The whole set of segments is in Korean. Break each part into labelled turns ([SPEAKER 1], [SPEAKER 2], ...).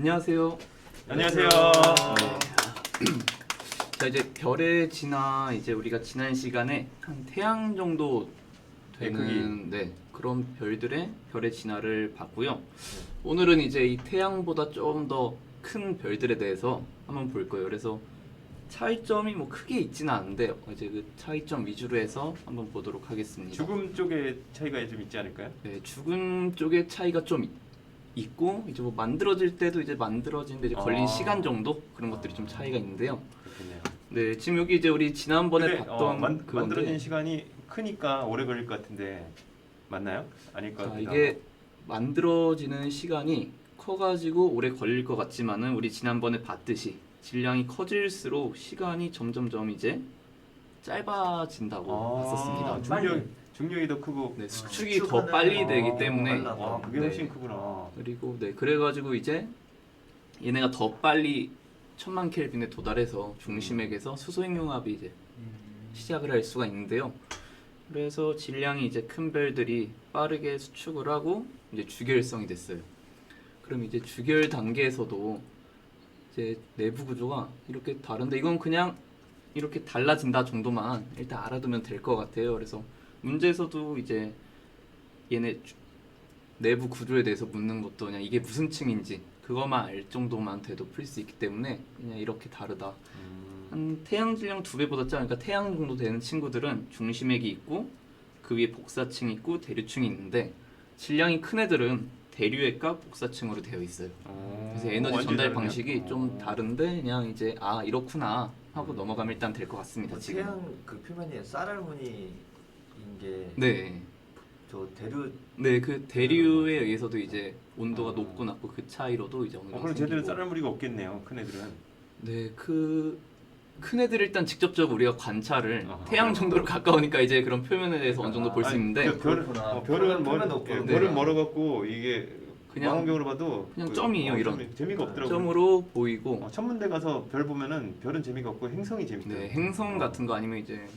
[SPEAKER 1] 안녕하세요.
[SPEAKER 2] 안녕하세요.
[SPEAKER 1] 자, 이제 별의 진화, 이제 우리가 지난 시간에 한 태양 정도 되는 그런 별들의 별의 진화를 봤고요. 오늘은 이제 이 태양보다 좀 더 큰 별들에 대해서 한번 볼 거예요. 그래서 차이점이 뭐 크게 있지는 않은데 이제 그 차이점 위주로 해서 한번 보도록 하겠습니다.
[SPEAKER 2] 죽음 쪽에 차이가 좀 있지 않을까요?
[SPEAKER 1] 네, 죽음 쪽의 차이가 좀 있고 이제 뭐 만들어질 때도 이제 만들어지는데 이제 걸린 시간 정도 그런 것들이 좀 차이가 있는데요.
[SPEAKER 2] 그렇겠네요.
[SPEAKER 1] 네, 지금 여기 이제 우리 지난번에
[SPEAKER 2] 근데,
[SPEAKER 1] 봤던
[SPEAKER 2] 만들어진
[SPEAKER 1] 그건데,
[SPEAKER 2] 시간이 크니까 오래 걸릴 것 같은데 맞나요? 아닐 것
[SPEAKER 1] 자,
[SPEAKER 2] 같기도
[SPEAKER 1] 이게
[SPEAKER 2] 하고.
[SPEAKER 1] 만들어지는 시간이 커가지고 오래 걸릴 것 같지만은 우리 지난번에 봤듯이 질량이 커질수록 시간이 점점점 이제 짧아진다고 봤었습니다.
[SPEAKER 2] 중력이 더 크고
[SPEAKER 1] 네, 수축이 더 빨리 되기 때문에
[SPEAKER 2] 와, 그게
[SPEAKER 1] 네.
[SPEAKER 2] 훨씬 크구나.
[SPEAKER 1] 그리고 네, 그래가지고 이제 얘네가 더 빨리 1000만 켈빈에 도달해서 중심액에서 수소핵융합이 이제 시작을 할 수가 있는데요. 그래서 질량이 이제 큰 별들이 빠르게 수축을 하고 이제 주결성이 됐어요. 그럼 이제 주결 단계에서도 이제 내부 구조가 이렇게 다른데 이건 그냥 이렇게 달라진다 정도만 일단 알아두면 될 것 같아요. 그래서 문제에서도 이제 얘네 내부 구조에 대해서 묻는 것도 그냥 이게 무슨 층인지 그것만 알 정도만 돼도 풀 수 있기 때문에 그냥 이렇게 다르다. 한 태양 질량 2배보다 작으니까 태양 정도 되는 친구들은 중심액이 있고 그 위에 복사층이 있고 대류층이 있는데 질량이 큰 애들은 대류액과 복사층으로 되어 있어요. 그래서 에너지
[SPEAKER 2] 완전히
[SPEAKER 1] 전달
[SPEAKER 2] 다르네요.
[SPEAKER 1] 방식이 좀 다른데 그냥 이제 아 이렇구나 하고 넘어가면 일단 될 것 같습니다. 지금.
[SPEAKER 3] 태양 그 표면에 쌀알무늬인 게
[SPEAKER 1] 네.
[SPEAKER 3] 저 대류
[SPEAKER 1] 네, 그 대류에 의해서도 이제 온도가 높고 낮고 그 차이로도 이제 어느 정도
[SPEAKER 2] 그럼 제대로
[SPEAKER 1] 생기고.
[SPEAKER 2] 쌀알무늬가 없겠네요. 큰 애들은.
[SPEAKER 1] 네, 그 큰 애들 일단 직접적으로 우리가 관찰을
[SPEAKER 2] 아하.
[SPEAKER 1] 태양 정도로 가까우니까 이제 그런 표면에 대해서 어느 정도 볼 수
[SPEAKER 2] 아니,
[SPEAKER 1] 있는데
[SPEAKER 2] 별은
[SPEAKER 3] 그렇구나.
[SPEAKER 2] 별은
[SPEAKER 3] 표면 높고.
[SPEAKER 2] 예,
[SPEAKER 1] 네.
[SPEAKER 2] 별은 멀어갖고 이게
[SPEAKER 1] 그냥-
[SPEAKER 2] 망원경으로 봐도
[SPEAKER 1] 그냥 점이에요, 이런.
[SPEAKER 2] 재미가 없더라고요.
[SPEAKER 1] 점으로 보이고
[SPEAKER 2] 천문대 가서 별 보면은 별은 재미가 없고 행성이 재밌더라고요.
[SPEAKER 1] 네, 행성 같은 거 아니면 이제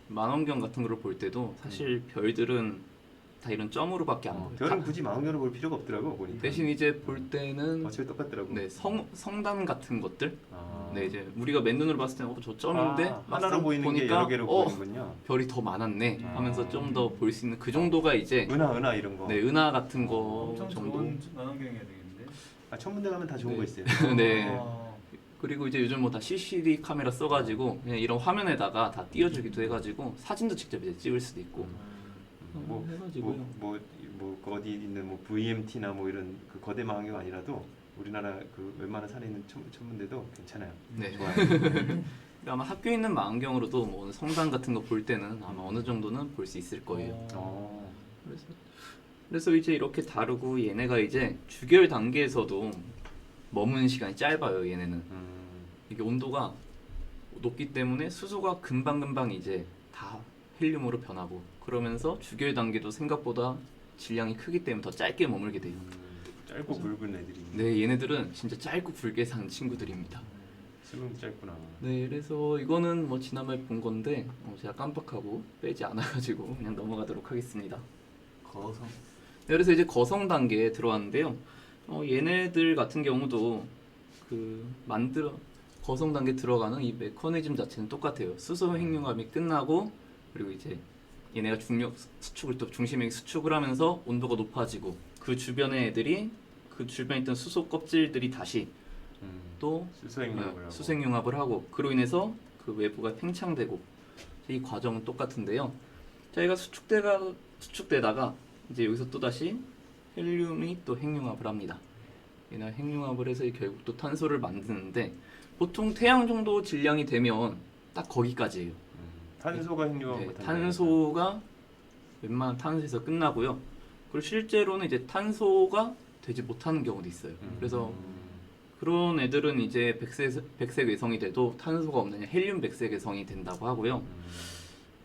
[SPEAKER 1] 망원경 같은 거를 볼 때도 사실 별들은 다 이런 점으로밖에 안 보여요.
[SPEAKER 2] 별은 굳이 망원경으로 볼 필요가 없더라고 보니까.
[SPEAKER 1] 대신 이제 볼 때는
[SPEAKER 2] 어차피 똑같더라고.
[SPEAKER 1] 네, 성단 같은 것들
[SPEAKER 2] 아.
[SPEAKER 1] 네, 이제 우리가 맨눈으로 봤을 때는 저 점인데
[SPEAKER 2] 하나로
[SPEAKER 1] 막상
[SPEAKER 2] 보이는 게
[SPEAKER 1] 보니까
[SPEAKER 2] 여러 개로 보이는군요.
[SPEAKER 1] 별이 더 많았네
[SPEAKER 2] 아.
[SPEAKER 1] 하면서 좀 더 볼 수 있는 그 정도가 이제
[SPEAKER 2] 은하 이런 거.
[SPEAKER 1] 네, 은하 같은 거
[SPEAKER 4] 엄청
[SPEAKER 1] 정도.
[SPEAKER 4] 좋은 망원경이어야 되겠는데.
[SPEAKER 2] 천문대 가면 다 좋은
[SPEAKER 1] 네.
[SPEAKER 2] 거 있어요.
[SPEAKER 1] 네.
[SPEAKER 4] 아,
[SPEAKER 1] 그리고 이제 요즘 뭐 다 CCD 카메라 써가지고 그냥 이런 화면에다가 다 띄워주기도 해가지고 사진도 직접 이제 찍을 수도 있고 해가지고요.
[SPEAKER 2] 그 어디 있는 뭐 VMT나 뭐 이런 그 거대 망원경 아니라도 우리나라 그 웬만한 산에 있는 천문대도 괜찮아요.
[SPEAKER 1] 네.
[SPEAKER 2] 좋아요.
[SPEAKER 1] 아마 학교에 있는 망원경으로도 뭐 성당 같은 거 볼 때는 아마 어느 정도는 볼 수 있을 거예요.
[SPEAKER 2] 어.
[SPEAKER 1] 그래서 이제 이렇게 다루고 얘네가 이제 주결 단계에서도 머무는 시간이 짧아요. 얘네는 이게 온도가 높기 때문에 수소가 금방금방 이제 다 헬륨으로 변하고 그러면서 주결 단계도 생각보다 질량이 크기 때문에 더 짧게 머물게 돼요.
[SPEAKER 2] 짧고 굵은 애들이.
[SPEAKER 1] 네, 얘네들은 진짜 짧고 굵게 사는 친구들입니다.
[SPEAKER 2] 수명도 짧구나.
[SPEAKER 1] 네, 그래서 이거는 뭐 지난번에 본 건데 제가 깜빡하고 빼지 않아가지고 그냥 넘어가도록 하겠습니다.
[SPEAKER 3] 거성
[SPEAKER 1] 네, 그래서 이제 거성 단계에 들어왔는데요. 얘네들 같은 경우도 그 거성 단계 들어가는 이 메커니즘 자체는 똑같아요. 수소 핵융합이 끝나고 그리고 이제 얘네가 중력 수축을 또 중심액 수축을 하면서 온도가 높아지고 그 주변의 애들이 그 주변에 있던 수소 껍질들이 다시 또 수소핵융합을 하고 그로 인해서 그 외부가 팽창되고 이 과정은 똑같은데요. 저희가 수축되다가 이제 여기서 또 다시 헬륨이 또 핵융합을 합니다. 얘는 핵융합을 해서 결국 또 탄소를 만드는데 보통 태양 정도 질량이 되면 딱 거기까지예요.
[SPEAKER 2] 탄소가 핵융합
[SPEAKER 1] 네,
[SPEAKER 2] 같은
[SPEAKER 1] 탄소가 웬만한 탄소에서 끝나고요. 그리고 실제로는 이제 탄소가 되지 못하는 경우도 있어요. 그래서 그런 애들은 이제 백색 외성이 돼도 탄소가 없는 헬륨 백색 외성이 된다고 하고요.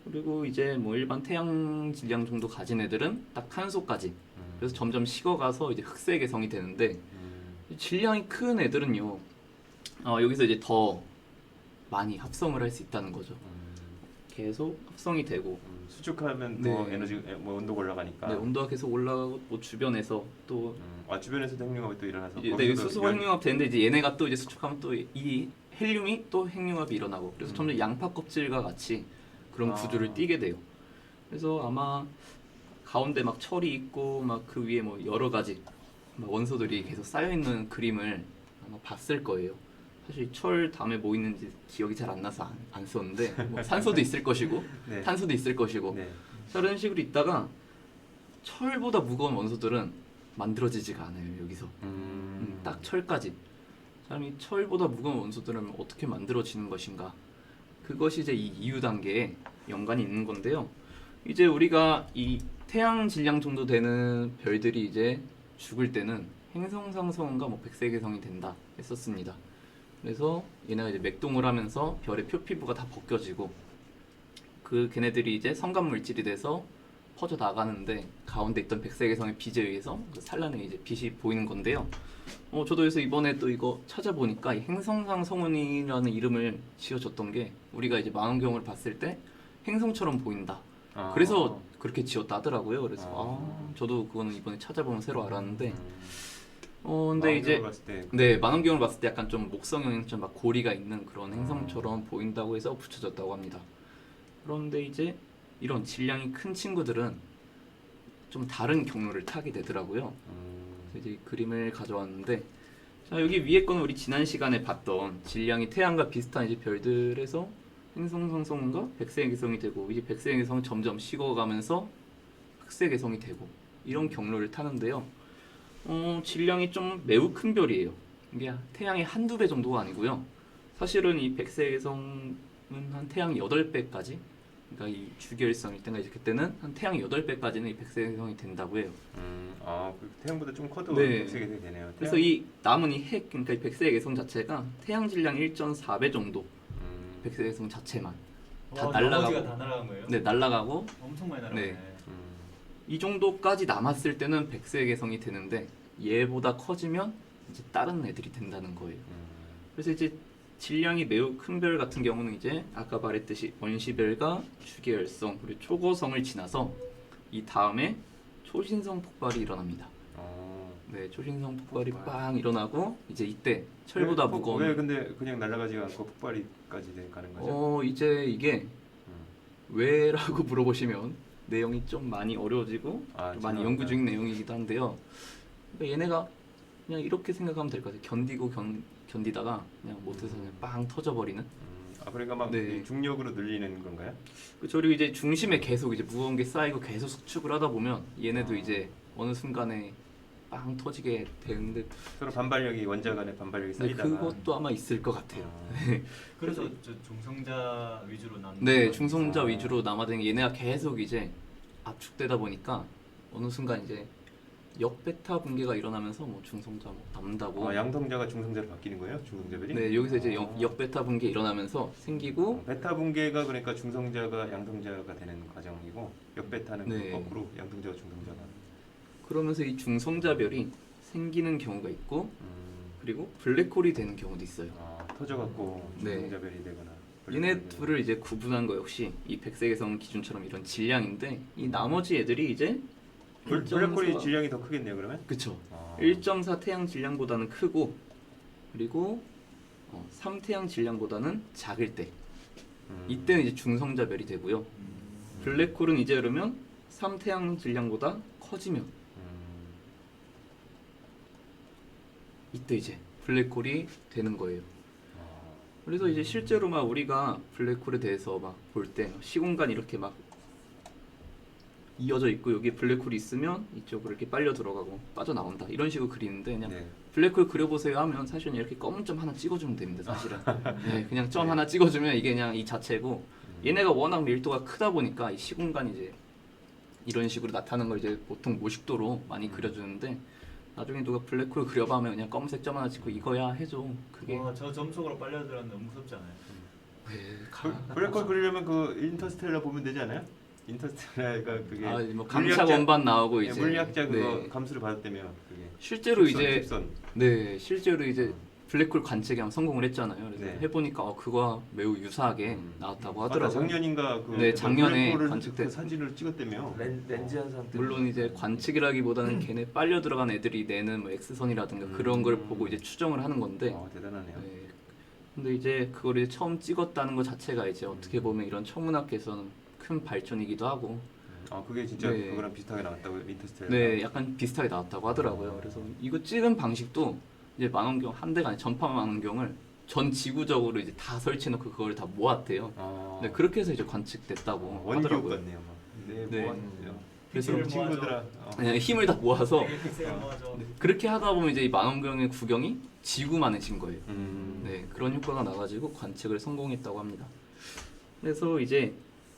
[SPEAKER 1] 그리고 이제 뭐 일반 태양 질량 정도 가진 애들은 딱 탄소까지. 그래서 점점 식어가서 이제 흑색 외성이 되는데 질량이 큰 애들은요. 여기서 이제 더 많이 합성을 할 수 있다는 거죠. 계속 합성이 되고
[SPEAKER 2] 수축하면
[SPEAKER 1] 네.
[SPEAKER 2] 더 에너지 뭐 온도가 올라가니까.
[SPEAKER 1] 네, 온도가 계속 올라가고 뭐 주변에서 또
[SPEAKER 2] 아 주변에서도 핵융합이 또 일어나서
[SPEAKER 1] 네,
[SPEAKER 2] 거기서도
[SPEAKER 1] 수소가 핵융합 되는데 이제 얘네가 또 이제 수축하면 또 이 헬륨이 또 핵융합이 일어나고 그래서 점점 양파 껍질과 같이 그런
[SPEAKER 2] 아.
[SPEAKER 1] 구조를 띠게 돼요. 그래서 아마 가운데 막 철이 있고 막 그 위에 뭐 여러 가지 막 원소들이 계속 쌓여 있는 그림을 아마 봤을 거예요. 사실 철 다음에 뭐 있는지 기억이 잘 안 나서 안 썼는데 뭐 산소도 있을 것이고
[SPEAKER 2] 네.
[SPEAKER 1] 탄소도 있을 것이고
[SPEAKER 2] 네.
[SPEAKER 1] 저런 식으로 있다가 철보다 무거운 원소들은 만들어지지가 않아요 여기서. 딱 철까지. 사람이 철보다 무거운 원소들은 어떻게 만들어지는 것인가? 그것이 이제 이 이유 단계에 연관이 있는 건데요. 이제 우리가 이 태양 질량 정도 되는 별들이 이제 죽을 때는 행성상성운과 뭐 백색해성이 된다 했었습니다. 그래서 얘네가 이제 맥동을 하면서 별의 표피부가 다 벗겨지고 그 걔네들이 이제 성간 물질이 돼서 퍼져 나가는데 가운데 있던 백색해성의 빛에 의해서 그 산란에 이제 빛이 보이는 건데요. 저도 그래서 이번에 또 이거 찾아보니까 이 행성상 성운이라는 이름을 지어줬던 게 우리가 이제 망원경을 봤을 때 행성처럼 보인다.
[SPEAKER 2] 아.
[SPEAKER 1] 그래서 그렇게 지었다 하더라고요. 그래서
[SPEAKER 2] 아.
[SPEAKER 1] 저도 그거는 이번에 찾아보면 새로 알았는데 근데
[SPEAKER 2] 망원경을
[SPEAKER 1] 이제
[SPEAKER 2] 봤을 때
[SPEAKER 1] 네 망원경을 봤을 때 약간 좀 목성형 좀 막 고리가 있는 그런 행성처럼 보인다고 해서 붙여졌다고 합니다. 그런데 이제 이런 질량이 큰 친구들은 좀 다른 경로를 타게 되더라고요. 그래서 이제 그림을 가져왔는데 자 여기 위에 거는 우리 지난 시간에 봤던 질량이 태양과 비슷한 이제 별들에서 행성상성운과 백색해성이 되고 이제 백색해성은 점점 식어가면서 흑색해성이 되고 이런 경로를 타는데요. 질량이 좀 매우 큰 별이에요. 이게 태양의 한두 배 정도가 아니고요. 사실은 이 백색해성은 한 태양 8배까지 그러니까 이 주기율성일 때가 이제 그때는 한 태양 8배까지는 이 백색해성이 된다고 해요.
[SPEAKER 2] 그 태양보다 좀 커도
[SPEAKER 1] 네.
[SPEAKER 2] 백색이 되네요.
[SPEAKER 1] 그래서 이 남은 이 핵 그러니까 이 백색해성 자체가 태양 질량 1.4배 정도 백색해성 자체만 다
[SPEAKER 4] 나머지가
[SPEAKER 1] 날아가고
[SPEAKER 4] 다 날아간 거예요?
[SPEAKER 1] 네 날아가고
[SPEAKER 4] 엄청 많이 날아가네.
[SPEAKER 1] 네. 이 정도까지 남았을 때는 백색해성이 되는데 얘보다 커지면 이제 다른 애들이 된다는 거예요. 그래서 이제 질량이 매우 큰 별 같은 경우는 이제 아까 말했듯이 원시별과 주계열성 그리고 초고성을 지나서 이 다음에 초신성 폭발이 일어납니다. 네, 초신성 폭발이 빵 일어나고 이제 이때 철보다 무거운
[SPEAKER 2] 왜 근데 그냥 날아가지 않고 폭발이까지 가는 거죠?
[SPEAKER 1] 이제 이게 왜라고 물어보시면 내용이 좀 많이 어려워지고 좀 많이 연구 중인 내용이기도 한데요. 그러니까 얘네가 그냥 이렇게 생각하면 될 것 같아요. 견디다가 그냥 못해서 그냥 빵 터져버리는.
[SPEAKER 2] 그러니까 막
[SPEAKER 1] 네.
[SPEAKER 2] 이 중력으로 늘리는 건가요?
[SPEAKER 1] 그렇죠. 그리고 이제 중심에 계속 이제 무거운 게 쌓이고 계속 수축을 하다 보면 얘네도 이제 어느 순간에 빵 터지게 되는데
[SPEAKER 2] 서로 반발력이 원자 간의 반발력이
[SPEAKER 1] 네,
[SPEAKER 2] 쌓이다가
[SPEAKER 1] 그것도 아마 있을 것 같아요.
[SPEAKER 4] 그래서 저 중성자 위주로 남는
[SPEAKER 1] 네,
[SPEAKER 4] 거예요?
[SPEAKER 1] 중성자 위주로 남아되는 얘네가 계속 이제 압축되다 보니까 어느 순간 이제 역베타 붕괴가 일어나면서 뭐 중성자 뭐 남다고.
[SPEAKER 2] 양성자가 중성자로 바뀌는 거예요? 중성자별이?
[SPEAKER 1] 네, 여기서 이제 역베타 붕괴 일어나면서 생기고
[SPEAKER 2] 베타 붕괴가 그러니까 중성자가 양성자가 되는 과정이고 역베타는
[SPEAKER 1] 네.
[SPEAKER 2] 거꾸로 양성자가 중성자가.
[SPEAKER 1] 그러면서 이 중성자별이 생기는 경우가 있고 그리고 블랙홀이 되는 경우도 있어요.
[SPEAKER 2] 터져갖고
[SPEAKER 1] 네.
[SPEAKER 2] 중성자별이 되거나.
[SPEAKER 1] 얘네 둘을 이제 구분한 거 역시 이 백색해성 기준처럼 이런 질량인데 이 나머지 애들이 이제
[SPEAKER 2] 블랙홀이 질량이 더 크겠네요 그러면?
[SPEAKER 1] 그쵸. 1.4 태양 질량보다는 크고 그리고 3태양 질량보다는 작을 때 이때는 이제 중성자별이 되고요. 블랙홀은 이제 그러면 3태양 질량보다 커지면 이때 이제 블랙홀이 되는 거예요. 그래서 이제 실제로 막 우리가 블랙홀에 대해서 막 볼 때 시공간 이렇게 막 이어져 있고 여기 블랙홀이 있으면 이쪽으로 이렇게 빨려 들어가고 빠져나온다 이런 식으로 그리는데 그냥
[SPEAKER 2] 네.
[SPEAKER 1] 블랙홀 그려보세요 하면 사실은 이렇게 검은 점 하나 찍어주면 됩니다 사실은. 네, 그냥 점 하나 찍어주면 이게 그냥 이 자체고 얘네가 워낙 밀도가 크다 보니까 이 시공간이 이제 이런 식으로 나타나는 걸 이제 보통 모식도로 많이 그려주는데 나중에 누가 블랙홀 그려봐 하면 그냥 검은색 점 하나 찍고 이거야 해줘. 그게
[SPEAKER 4] 저 점속으로 빨려들었는데 너무 무섭지 않아요?
[SPEAKER 2] 블랙홀 그리려면 그 인터스텔라 보면 되지 않아요? 인터스텔라가 그게
[SPEAKER 1] 뭐 감차 원반 나오고 이제
[SPEAKER 2] 물리학자 그거
[SPEAKER 1] 네.
[SPEAKER 2] 감수를 받았다며 그게
[SPEAKER 1] 실제로
[SPEAKER 2] 칩선,
[SPEAKER 1] 이제
[SPEAKER 2] 칩선.
[SPEAKER 1] 네 실제로 이제 블랙홀 관측에 한번 성공을 했잖아요. 그래서
[SPEAKER 2] 네.
[SPEAKER 1] 해보니까 그거와 매우 유사하게 나왔다고
[SPEAKER 2] 맞다,
[SPEAKER 1] 하더라고요.
[SPEAKER 2] 작년인가 그
[SPEAKER 1] 네, 작년에
[SPEAKER 2] 블랙홀을
[SPEAKER 1] 관측된-
[SPEAKER 2] 그 사진을 찍었다며.
[SPEAKER 3] 렌즈 현상 때문에.
[SPEAKER 1] 물론 이제 관측이라기보다는 걔네 빨려 들어간 애들이 내는 뭐 X선이라든가 그런 걸 보고 이제 추정을 하는 건데
[SPEAKER 2] 대단하네요.
[SPEAKER 1] 네. 근데 이제 그걸 이제 처음 찍었다는 것 자체가 이제 어떻게 보면 이런 천문학계에서는 큰 발전이기도 하고
[SPEAKER 2] 그게 진짜
[SPEAKER 1] 네.
[SPEAKER 2] 그거랑 비슷하게 나왔다고 인터스텔라.
[SPEAKER 1] 네, 약간 비슷하게 나왔다고 하더라고요. 그래서 이거 찍은 방식도 이제 망원경 한 대가 아니라 전파 망원경을 전 지구적으로 이제 다 설치해놓고 그걸 다 모았대요. 네, 그렇게 해서 이제 관측됐다고
[SPEAKER 2] 원기옥
[SPEAKER 1] 하더라고요.
[SPEAKER 2] 같네요. 막.
[SPEAKER 1] 네.
[SPEAKER 2] 네, 모았네요.
[SPEAKER 1] 그래서
[SPEAKER 4] 픽셀을
[SPEAKER 2] 친구들아.
[SPEAKER 1] 네, 힘을 다 모아서
[SPEAKER 4] 되게 픽셀을 모아줘.
[SPEAKER 1] 네, 그렇게 하다 보면 이제 이 망원경의 구경이 지구만해진 거예요.
[SPEAKER 2] 음.
[SPEAKER 1] 네, 그런 효과가 나가지고 관측을 성공했다고 합니다. 그래서 이제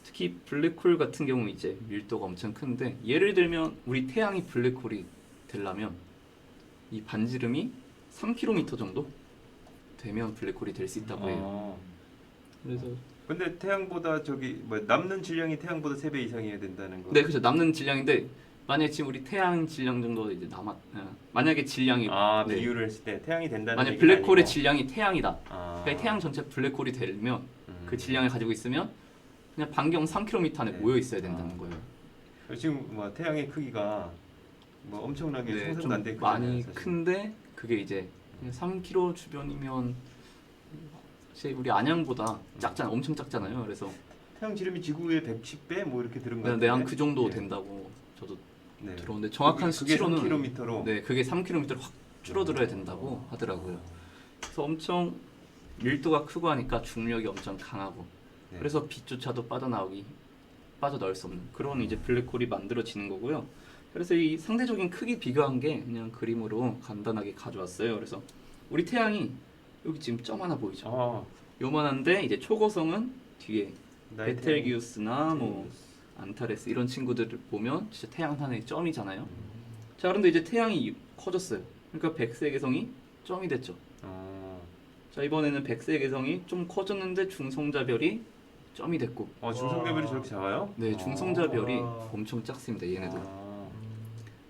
[SPEAKER 1] 특히 블랙홀 같은 경우 이제 밀도가 엄청 큰데 예를 들면 우리 태양이 블랙홀이 되려면 이 반지름이 3km 정도 되면 블랙홀이 될 수 있다고 해요. 그래서
[SPEAKER 2] 근데 태양보다 저기 뭐 남는 질량이 태양보다 3배 이상이어야 된다는 거.
[SPEAKER 1] 네, 그렇죠. 남는 질량인데 만약에 지금 우리 태양 질량 정도 이제 만약에 질량이 네.
[SPEAKER 2] 비유를 했을 때 태양이 된다는
[SPEAKER 1] 만약
[SPEAKER 2] 얘기는
[SPEAKER 1] 블랙홀의
[SPEAKER 2] 아니고.
[SPEAKER 1] 질량이 태양이다.
[SPEAKER 2] 아.
[SPEAKER 1] 그러니까 태양 전체 블랙홀이 되면
[SPEAKER 2] 음.
[SPEAKER 1] 그 질량을 가지고 있으면 그냥 반경 3km 안에
[SPEAKER 2] 네.
[SPEAKER 1] 모여 있어야 된다는 거예요.
[SPEAKER 2] 지금 뭐 태양의 크기가 뭐 엄청나게
[SPEAKER 1] 네,
[SPEAKER 2] 상상도
[SPEAKER 1] 좀
[SPEAKER 2] 안 되게
[SPEAKER 1] 많이
[SPEAKER 2] 크잖아요, 사실.
[SPEAKER 1] 큰데 그게 이제 그냥 3km 주변이면 사실 우리 안양보다 작잖아, 엄청 작잖아요. 그래서
[SPEAKER 2] 태양 지름이 지구의 110배 뭐 이렇게 들은 거
[SPEAKER 1] 네, 한 그 정도
[SPEAKER 2] 네.
[SPEAKER 1] 된다고 저도
[SPEAKER 2] 네.
[SPEAKER 1] 들었는데 정확한
[SPEAKER 2] 그게
[SPEAKER 1] 수치로는
[SPEAKER 2] 3km로.
[SPEAKER 1] 네, 그게 3km로 확 줄어들어야 된다고 하더라고요. 그래서 엄청 밀도가 크고 하니까 중력이 엄청 강하고
[SPEAKER 2] 네.
[SPEAKER 1] 그래서 빛조차도 빠져나올 수 없는 그런 이제 블랙홀이 만들어지는 거고요. 그래서 이 상대적인 크기 비교한 게 그냥 그림으로 간단하게 가져왔어요. 그래서 우리 태양이 여기 지금 점 하나 보이죠? 요만한데 이제 초고성은 뒤에
[SPEAKER 2] 나의
[SPEAKER 1] 베텔기우스나 뭐 안타레스 이런 친구들을 보면 진짜 태양 하나의 점이잖아요. 자, 그런데 이제 태양이 커졌어요. 그러니까 백색외성이 점이 됐죠. 자, 이번에는 백색외성이 좀 커졌는데 중성자별이 점이 됐고
[SPEAKER 2] 중성배별이
[SPEAKER 4] 와.
[SPEAKER 2] 저렇게 작아요?
[SPEAKER 1] 네, 중성자별이
[SPEAKER 4] 와.
[SPEAKER 1] 엄청 작습니다. 얘네도.
[SPEAKER 2] 아.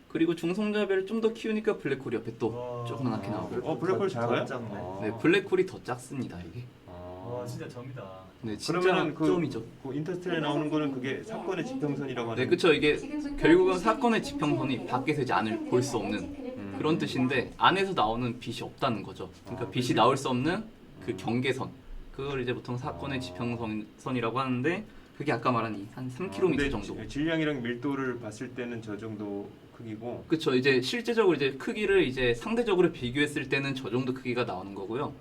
[SPEAKER 1] 그리고 중성자별을 좀 더 키우니까 블랙홀이 옆에 또
[SPEAKER 4] 와.
[SPEAKER 1] 조그맣게 나오고.
[SPEAKER 2] 블랙홀 작아요?
[SPEAKER 3] 더 작네.
[SPEAKER 1] 네, 블랙홀이 더 작습니다. 이게.
[SPEAKER 4] 와 진짜 점이다.
[SPEAKER 1] 네, 진짜
[SPEAKER 2] 그러면은
[SPEAKER 1] 점이죠.
[SPEAKER 2] 그 인터스텔라에 나오는 거는 그게 사건의 지평선이라고 하는.
[SPEAKER 1] 네, 그쵸. 이게 결국은 사건의 지평선이 밖에서 이제 안을 볼 수 없는 그런 뜻인데 안에서 나오는 빛이 없다는 거죠. 그러니까 빛이 나올 수 없는 그 경계선. 그걸 이제 보통 사건의 지평선이라고 하는데 그게 아까 말한 이 한 3km
[SPEAKER 2] 근데
[SPEAKER 1] 정도.
[SPEAKER 2] 질량이랑 밀도를 봤을 때는 저 정도 크기고.
[SPEAKER 1] 그렇죠. 이제 실제적으로 이제 크기를 이제 상대적으로 비교했을 때는 저 정도 크기가 나오는 거고요.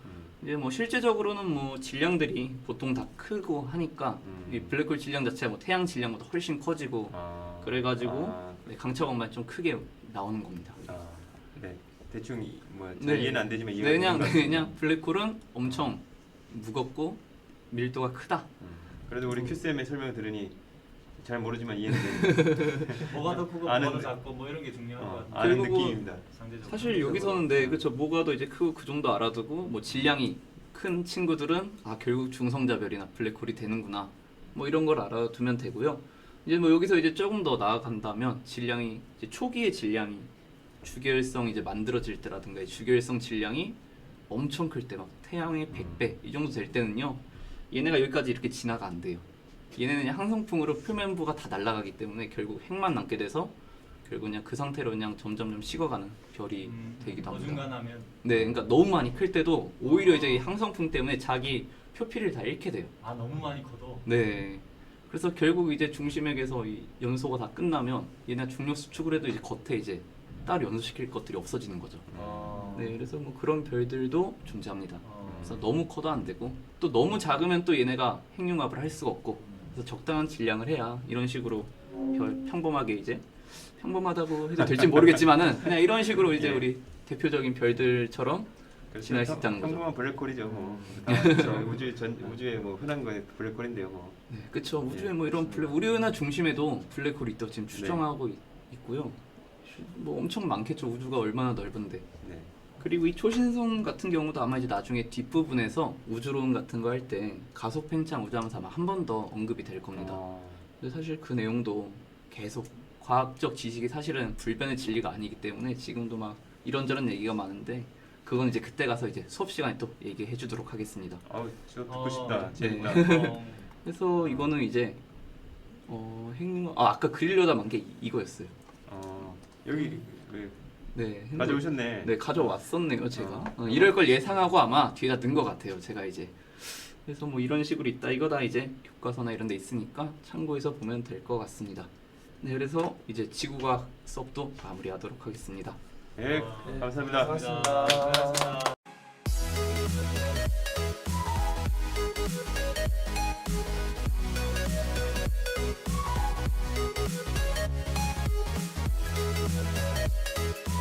[SPEAKER 1] 이제 뭐 실제적으로는 뭐 질량들이 보통 다 크고 하니까 이 블랙홀 질량 자체가 뭐 태양 질량보다 훨씬 커지고 그래가지고 네, 강차원만 좀 크게 나오는 겁니다.
[SPEAKER 2] 네. 대충 잘
[SPEAKER 1] 네.
[SPEAKER 2] 이해는 안 되지만
[SPEAKER 1] 네,
[SPEAKER 2] 이해가 되는 것 같습니다.
[SPEAKER 1] 그냥 블랙홀은 엄청 무겁고 밀도가 크다.
[SPEAKER 2] 그래도 우리 큐쌤의 설명을 들으니 잘 모르지만 이해는 되는.
[SPEAKER 4] 뭐가 더 크고
[SPEAKER 2] 아는
[SPEAKER 4] 뭐가 더 작고 뭐 이런 게 중요한 것 같아요.
[SPEAKER 2] 아는
[SPEAKER 1] 그리고
[SPEAKER 2] 느낌입니다.
[SPEAKER 4] 상대적으로.
[SPEAKER 1] 사실 여기서는 네, 그렇죠. 뭐가 더 이제 크고 그 정도 알아두고 뭐 질량이 큰 친구들은 결국 중성자별이나 블랙홀이 되는구나. 뭐 이런 걸 알아두면 되고요. 이제 뭐 여기서 이제 조금 더 나아간다면 질량이 이제 초기의 질량이 주계열성 이제 만들어질 때라든가 이 주계열성 질량이 엄청 클 때 막 태양의 100배 이 정도 될 때는요. 얘네가 여기까지 이렇게 진화가 안 돼요. 얘네는 그냥 항성풍으로 표면부가 다 날아가기 때문에 결국 핵만 남게 돼서 결국 그냥 그 상태로 그냥 점점점 식어가는 별이 되기도 합니다.
[SPEAKER 4] 어중간하면
[SPEAKER 1] 네, 그러니까 너무 많이 클 때도 오히려 이제 이 항성풍 때문에 자기 표피를 다 잃게 돼요.
[SPEAKER 4] 너무 많이 커도
[SPEAKER 1] 네. 그래서 결국 이제 중심핵에서 이 연소가 다 끝나면 얘네 중력 수축을 해도 이제 겉에 이제 따로 연소시킬 것들이 없어지는 거죠. 네, 그래서 뭐 그런 별들도 존재합니다. 그래서 너무 커도 안 되고 또 너무 작으면 또 얘네가 핵융합을 할 수가 없고 그래서 적당한 질량을 해야 이런 식으로 별 평범하게 이제 평범하다고 해도 될지 모르겠지만은 그냥 이런 식으로 이제
[SPEAKER 2] 예.
[SPEAKER 1] 우리 대표적인 별들처럼
[SPEAKER 2] 그렇죠.
[SPEAKER 1] 진화할 수 있다는 거죠.
[SPEAKER 2] 평범한 블랙홀이죠. 뭐. 우주에 뭐 흔한 거에 블랙홀인데요. 뭐.
[SPEAKER 1] 네, 그렇죠. 우주에 뭐 이런 우리나 중심에도 블랙홀이 있다고 지금
[SPEAKER 2] 네.
[SPEAKER 1] 추정하고 있고요. 뭐 엄청 많겠죠. 우주가 얼마나 넓은데.
[SPEAKER 2] 네.
[SPEAKER 1] 그리고 이 초신성 같은 경우도 아마 이제 나중에 뒷부분에서 우주론 같은 거 할 때 가속 팽창 우주하면서 아마 한 번 더 언급이 될 겁니다. 근데 사실 그 내용도 계속 과학적 지식이 사실은 불변의 진리가 아니기 때문에 지금도 막 이런저런 얘기가 많은데 그건 이제 그때 가서 이제 수업 시간에 또 얘기해 주도록 하겠습니다.
[SPEAKER 2] 아우 저 듣고
[SPEAKER 4] 어,
[SPEAKER 2] 싶다.
[SPEAKER 1] 네.
[SPEAKER 2] 재밌다.
[SPEAKER 1] 그래서 이거는 이제 아까 그리려다 만 게 이거였어요.
[SPEAKER 2] 여기 그
[SPEAKER 1] 네,
[SPEAKER 2] 가져오셨네.
[SPEAKER 1] 네, 가져왔었네요, 제가. 이럴 걸 예상하고 아마 뒤에다 넣은 것 같아요, 제가 이제. 그래서 뭐 이런 식으로 있다. 이거 다 이제 교과서나 이런 데 있으니까 참고해서 보면 될 것 같습니다. 네, 그래서 이제 지구과학 수업도 마무리하도록 하겠습니다.
[SPEAKER 2] 네, 감사합니다.
[SPEAKER 3] 고맙습니다.
[SPEAKER 4] 고맙습니다.